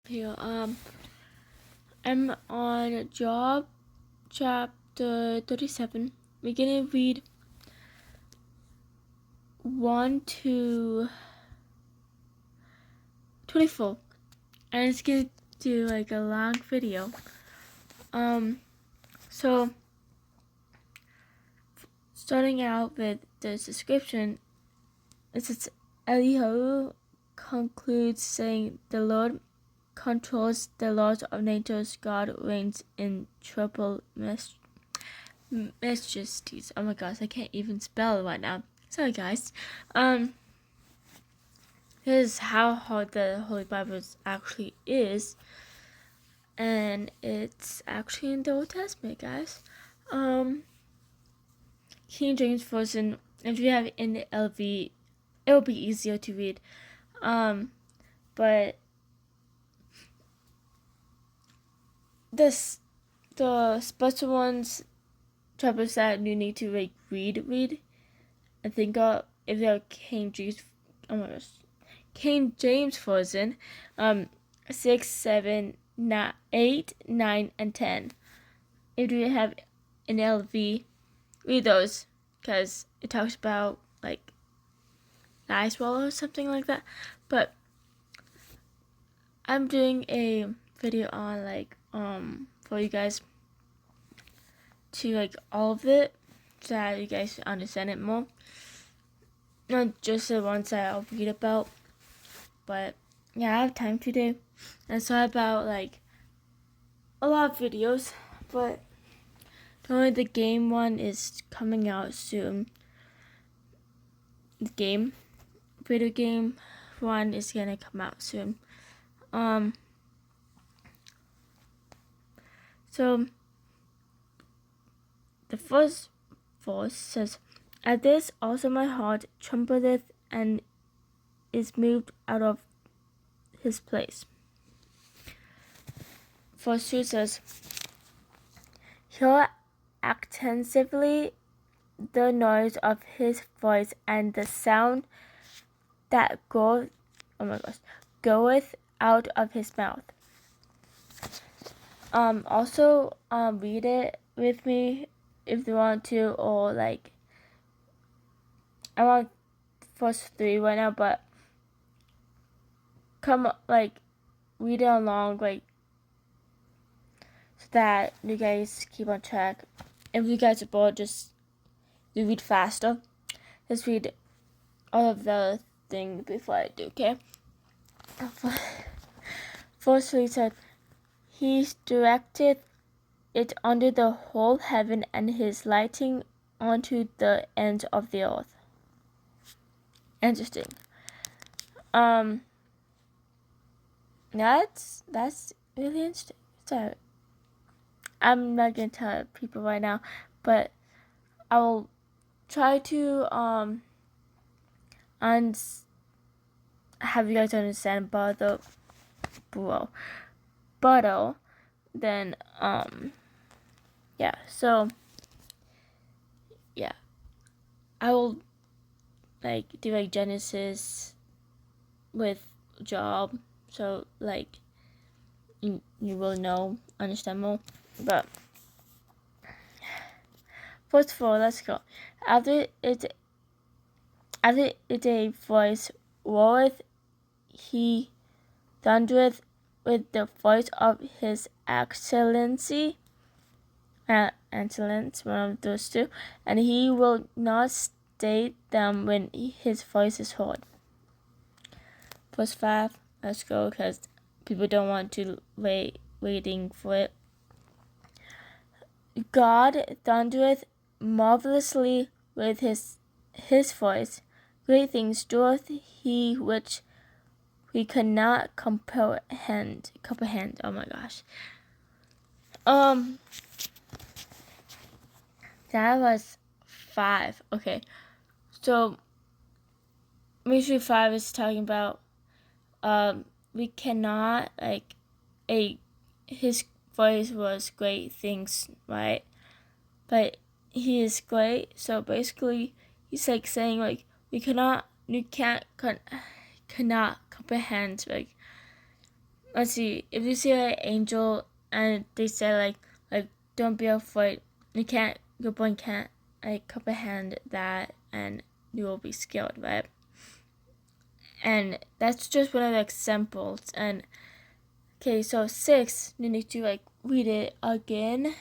Here, I'm on Job chapter 37. We're gonna read 1 to 24, and it's gonna do like a long video. So starting out with the description, it says Eliyahu concludes saying, "The Lord controls the laws of nature. God reigns in triple majesties." Oh my gosh, I can't even spell right now. Sorry, guys. Here's how hard the Holy Bible actually is, and it's actually in the Old Testament, guys. King James Version. If you have NLV, it'll be easier to read. But the special ones, chapters that you need to like read. I think if they're King James Version, 6, 7, 8, 9, and 10. If you have an LV, read those, because it talks about like nice wall or something like that. But I'm doing a video on like for you guys to like all of it, so that you guys understand it more. Not just the ones that I'll read about, but yeah, I have time today. And so about like a lot of videos, but only the game one is coming out soon. The video game one is gonna come out soon. So the first verse says, "At this also my heart trembleth and is moved out of his place." Verse 2 says, "Hear attentively the noise of his voice and the sound that goeth out of his mouth." Also, read it with me if you want to, or like, I'm on verse 3 right now, but read it along, like, so that you guys keep on track. If you guys are bored, you read faster. Just read all of the things before I do, okay? Verse 3 said, "He directed it under the whole heaven, and his lighting onto the ends of the earth." Interesting. That's really interesting. So I'm not gonna tell people right now, but I will try to have you guys understand better, then yeah. So yeah, I will like do like Genesis with Job, so like you will understand more. But first of all, let's go. After it a voice roareth, he thundereth with the voice of his excellency, excellence, one of those two, and he will not stay them when his voice is heard. Verse 5, let's go, because people don't want to waiting for it. God thundereth marvelously with his voice. Great things doeth he which we cannot comprehend. Oh my gosh. That was 5. Okay. So Mystery 5 is talking about we cannot his voice was great things, right? But he is great, so basically he's like saying like cannot comprehend let's see, if you see an angel and they say like don't be afraid, your brain can't like comprehend that, and you will be scared, right? And that's just one of the examples. And okay, so 6, you need to like read it again.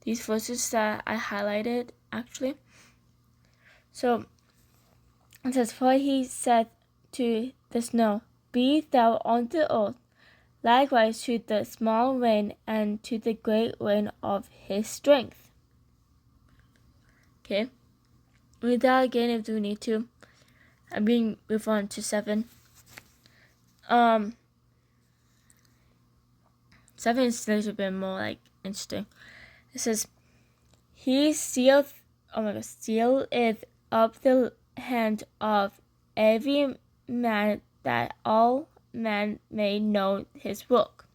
These verses that I highlighted actually. So it says, for he said to the snow, be thou on the earth, likewise to the small rain and to the great rain of his strength. Okay, read that again if you need to. I'm being move on to 7. 7 is a little bit more like interesting. It says, he sealeth up the hand of every man, that all men may know his work.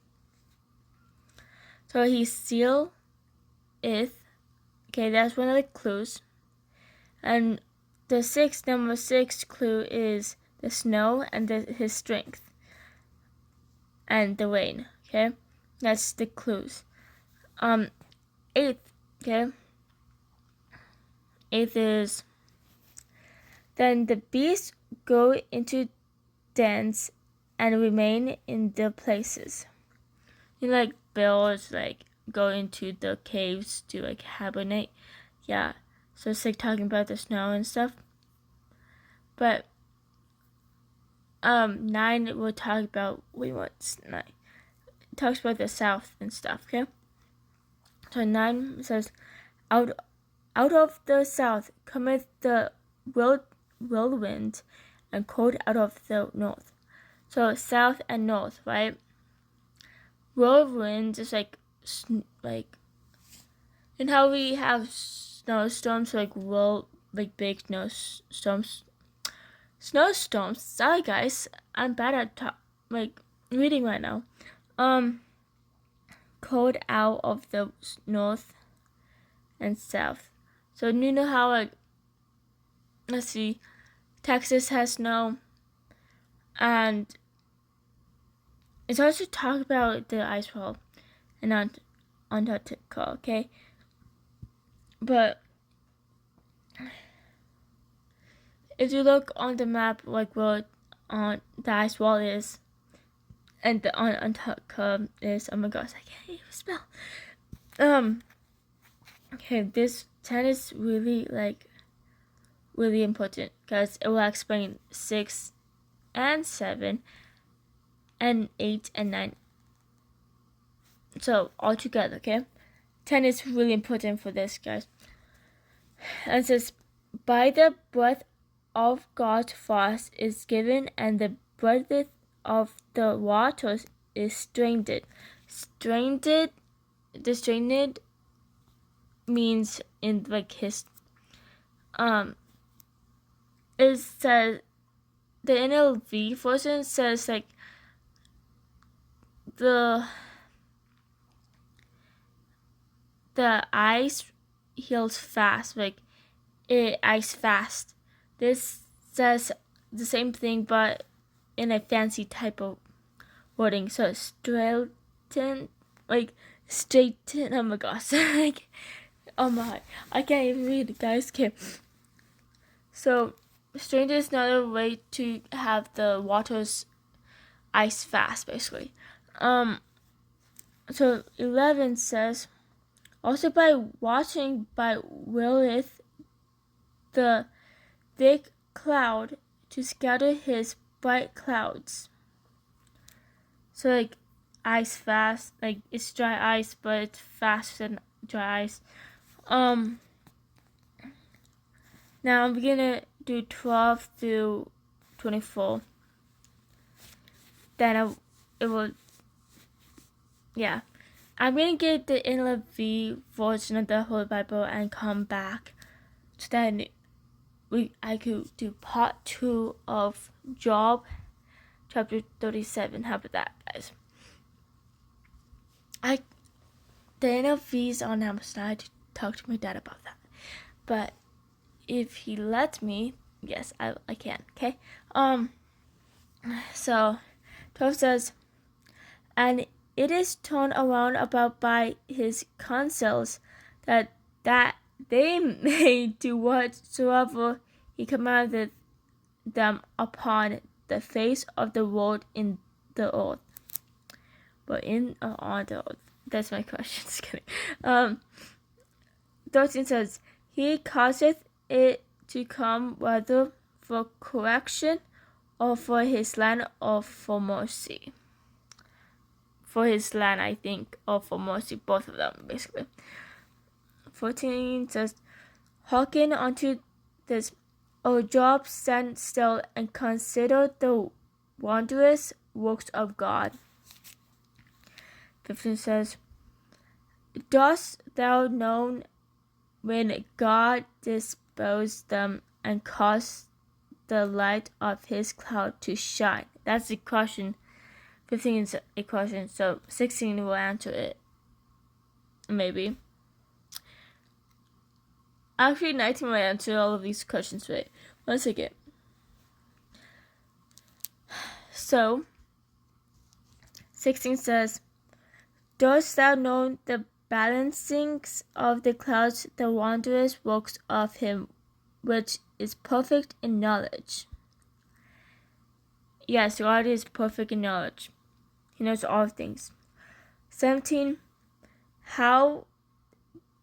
So he sealeth. Okay, that's one of the clues. And the number 6 clue is the snow and his strength and the rain. Okay, that's the clues. 8th. Okay. 8th is, then the beasts go into dens and remain in their places. You know, like bears like go into the caves to like hibernate. Yeah. So it's like talking about the snow and stuff. But 9 will talk about what's 9? It talks about the south and stuff, okay? So 9 says, out of the south cometh the whirlwind, and cold out of the north. So south and north, right? Whirlwind is like and how we have snowstorms, like big snowstorms. Sorry guys, I'm bad at reading right now. Cold out of the north and south. So you know how like, let's see, Texas has snow, and it's also talk about the ice wall and Antarctica, okay? But if you look on the map, like where the ice wall is, and the Antarctica is, oh my gosh, I can't even spell. Okay, this 10 is really important because it will explain 6 and 7 and 8 and 9. So all together, okay? 10 is really important for this, guys. And it says, by the breath of God's frost is given, and the breadth of the waters is strained. The strained means in like his it says, the NLV version says like the ice heals fast, like it ice fast. This says the same thing but in a fancy type of wording. So straighten, oh my gosh. Like, oh my, I can't even read it, guys. Okay. So strained is another way to have the waters ice fast, basically. So 11 says, also by watching by willeth the thick cloud to scatter his bright clouds. So like ice fast, like it's dry ice, but it's faster than dry ice. Now I'm gonna do 12 through 24. Then it will, yeah. I'm gonna get the NLV version of the Holy Bible and come back so that I could do part 2 of Job chapter 37. How about that, guys? The NLV is on Amazon. I had to talk to my dad about that. But if he lets me, yes, I can, okay? So 12 says, and it is turned around about by his counsels, that they may do whatsoever he commanded them upon the face of the world in the earth. But on the earth. That's my question. Just kidding. 13 says, He causeth it to come whether for correction or for his land or for mercy. For his land, I think, or for mercy, both of them, basically. 14 says, Hearken unto this, O Job, stand still and consider the wondrous works of God. 15 says, Dost thou know when God disposed them and caused the light of his cloud to shine? That's the question. 15 is a question, so 16 will answer it. Maybe. Actually, 19 will answer all of these questions. Wait, one second. So, 16 says, Dost thou know the balancings of the clouds, the wondrous works of him which is perfect in knowledge? Yes, God is perfect in knowledge. He knows all things. 17. How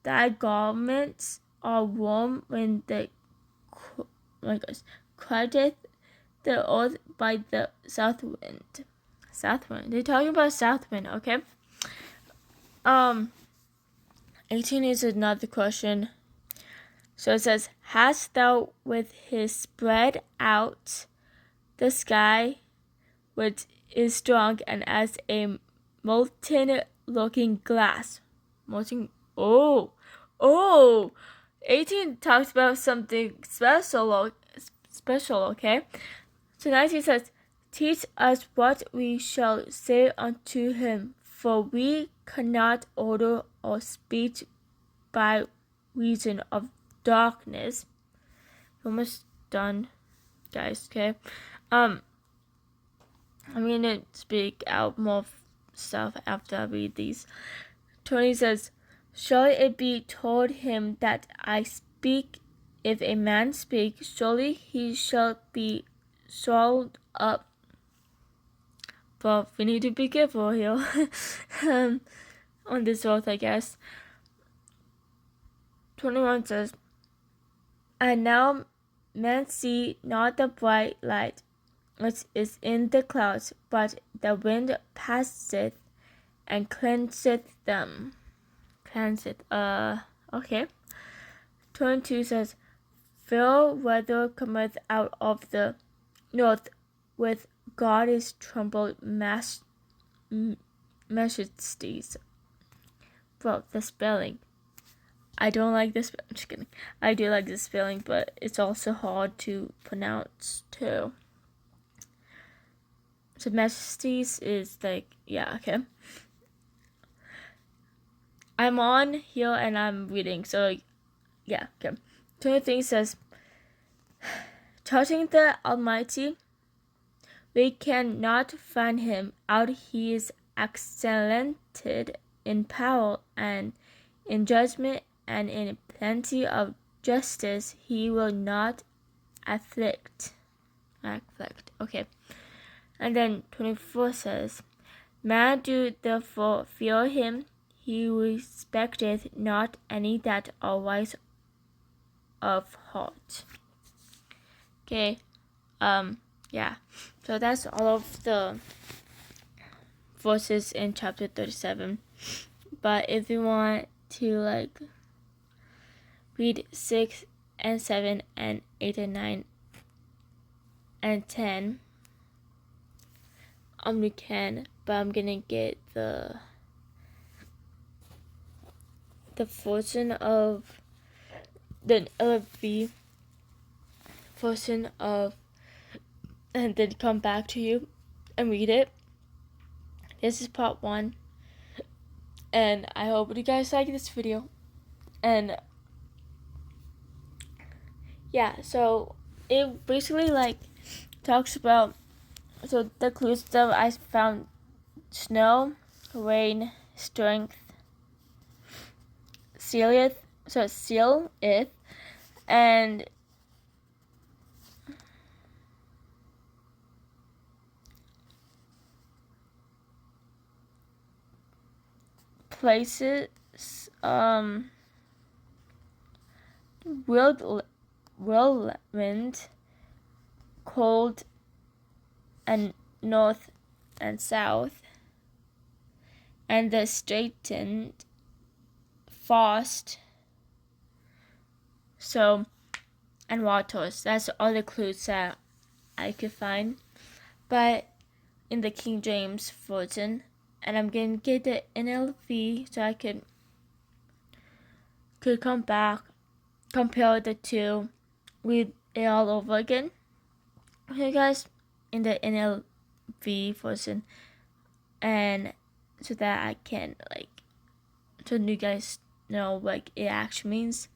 thy garments are warm when the quieteth the earth by the south wind. South wind. They're talking about south wind, okay? 18 is another question. So it says, Hast thou with his spread out the sky, which is strong and as a molten looking glass? Molten. Oh. 18 talks about something special, okay? So 19 says, Teach us what we shall say unto him, for we cannot order our speech by reason of darkness. Almost done, guys, okay? I'm gonna speak out more stuff after I read these. 20 says, Shall it be told him that I speak? If a man speak, surely he shall be swallowed up. But we need to be careful here on this earth, I guess. 21 says, And now men see not the bright light which is in the clouds, but the wind passeth and cleanseth them. Okay. 22 says, Fair weather cometh out of the north, with God is troubled majesties. Bro, the spelling. I don't like this. I'm just kidding. I do like the spelling, but it's also hard to pronounce too. So majesties is like, yeah, okay. I'm on here and I'm reading, so yeah, okay. 23 says, Touching the Almighty, we cannot find him out. He is excellented in power and in judgment, and in plenty of justice he will not afflict. Okay. And then 24 says, Man do therefore fear him. He respecteth not any that are wise of heart. Okay. Yeah. So that's all of the verses in chapter 37. But if you want to read 6 and 7 and 8 and 9 and 10, you can, but I'm gonna get the version of the LFB version of, and then come back to you and read it. This is part 1, and I hope you guys like this video. And yeah, so it basically talks about, so the clues that I found snow, rain, strength, seal it, and places, whirlwind, cold, and north and south, and the straightened fast. So, and waters. That's all the clues that I could find. But in the King James version, and I'm gonna get the NLV so I could come back, compare the two, read it all over again. Okay, guys, in the NLV version, and so that I can so you guys know what it actually means.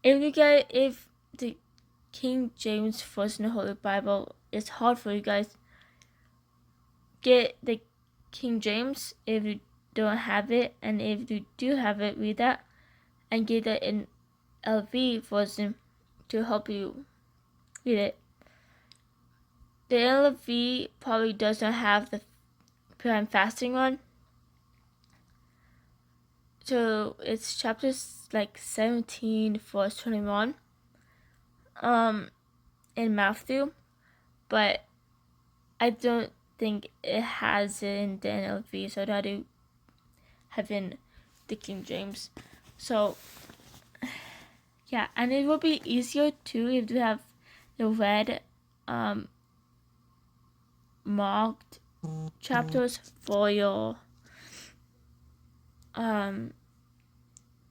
If the King James version of the Holy Bible is hard for you guys, get the King James if you don't have it, and if you do have it, read that, and get the NLV version to help you read it. The NLV probably doesn't have the prayer and fasting one, so it's chapters 17 verse 21 in Matthew, but I don't think it has it in the NLV, so that do have in the King James. So yeah, and it will be easier too if you have the red marked chapters for your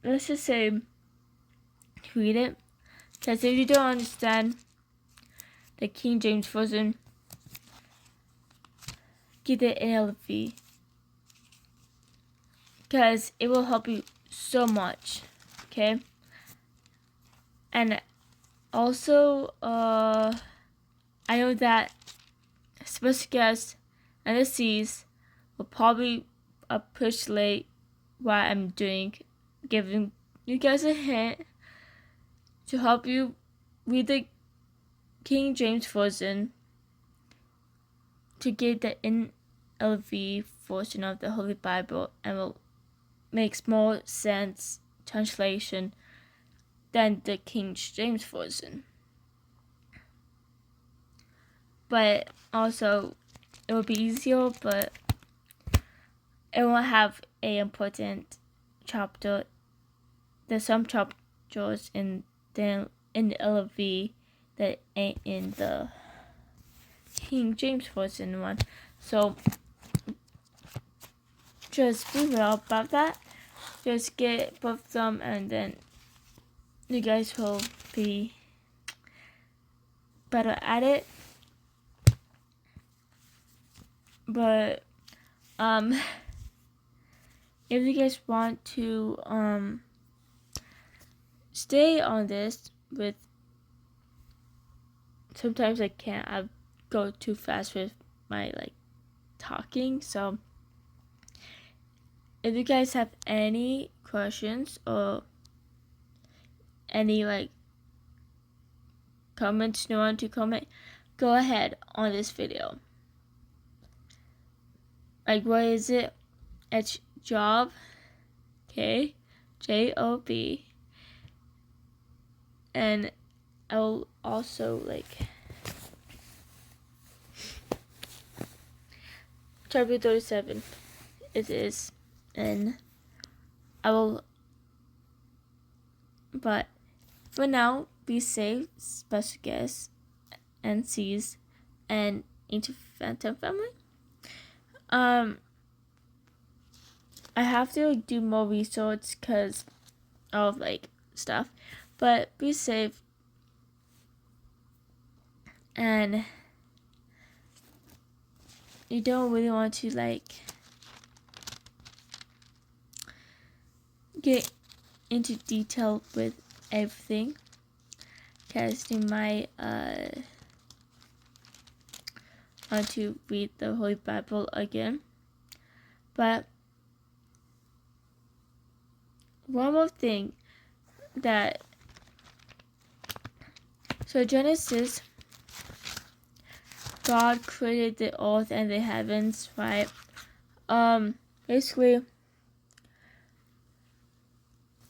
let's just say read it, because if you don't understand the King James version, get the NLV, because it will help you so much. Okay, and also I know that special guests and the C's will probably push late what I'm doing, giving you guys a hint to help you read the King James version to get the NLV version of the Holy Bible, and will makes more sense translation than the King James version. But also it will be easier, but it won't have a important chapter. There's some chapters in the NLV that ain't in the King James version one. So just be real about that. Just get both of them, and then you guys will be better at it. But if you guys want to stay on this with, sometimes I can't, I go too fast with my talking, so if you guys have any questions or any comments you want to comment, go ahead on this video. What is it? It's job, okay, Job, and I'll also chapter 37 it is, and I will, but for now, be safe, special guests and C's and into Phantom family. I have to do more research because of stuff, but be safe, and you don't really want to get into detail with everything, because you might want to read the Holy Bible again. But one more thing that, so Genesis, God created the earth and the heavens, right? Basically,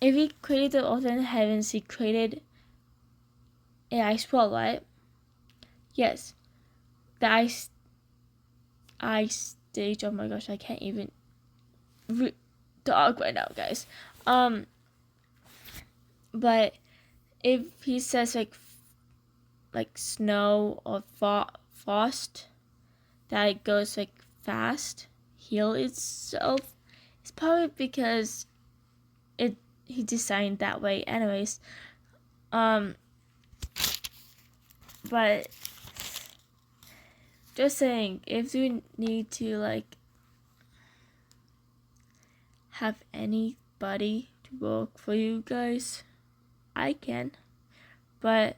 if he created the earth and the heavens, he created an ice world, right? Yes. The ice stage, oh my gosh, I can't even talk right now, guys. But if he says like snow or frost that it goes like fast, heal itself, it's probably because he designed that way anyways. But just saying, if you need to like have anybody to work for you guys, I can, but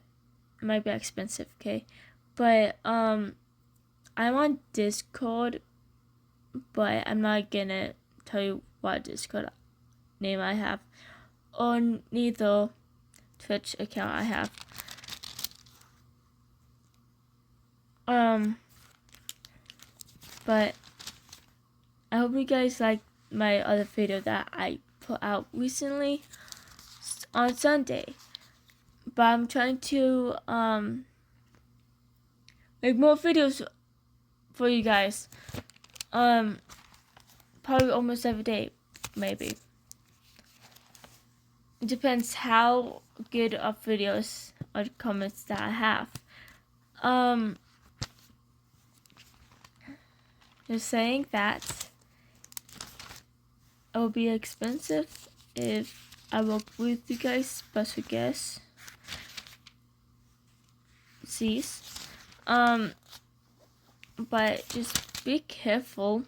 it might be expensive, okay? But I'm on Discord, but I'm not gonna tell you what Discord name I have, or neither Twitch account I have. But I hope you guys like my other video that I put out recently on Sunday. But I'm trying to make more videos for you guys. Probably almost every day, maybe. It depends how good of videos or comments that I have. Just saying that it will be expensive if I work with you guys, special guests. But just be careful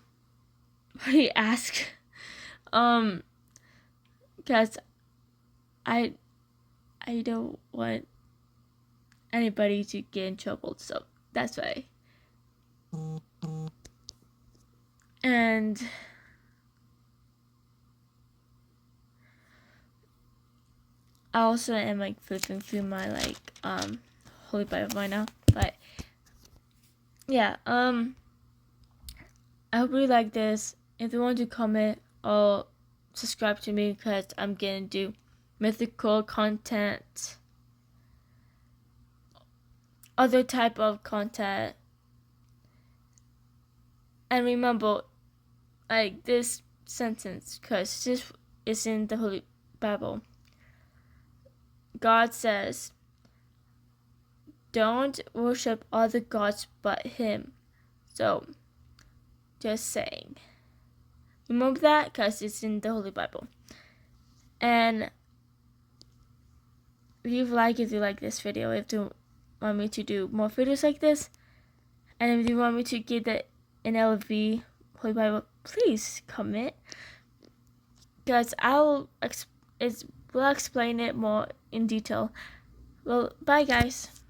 what you ask. Because I don't want anybody to get in trouble, so that's why. And I also am like flipping through my like Holy Bible right now, but yeah, I hope you like this. If you want to comment or subscribe to me, because I'm gonna do mythical content, other type of content. And remember, like this sentence, because this is in the Holy Bible. God says, don't worship other gods but him. So, just saying. Remember that, because it's in the Holy Bible. And if you like this video, if you want me to do more videos like this, and if you want me to get the NLV Holy Bible, please comment, because we'll explain it more in detail. Well, bye guys.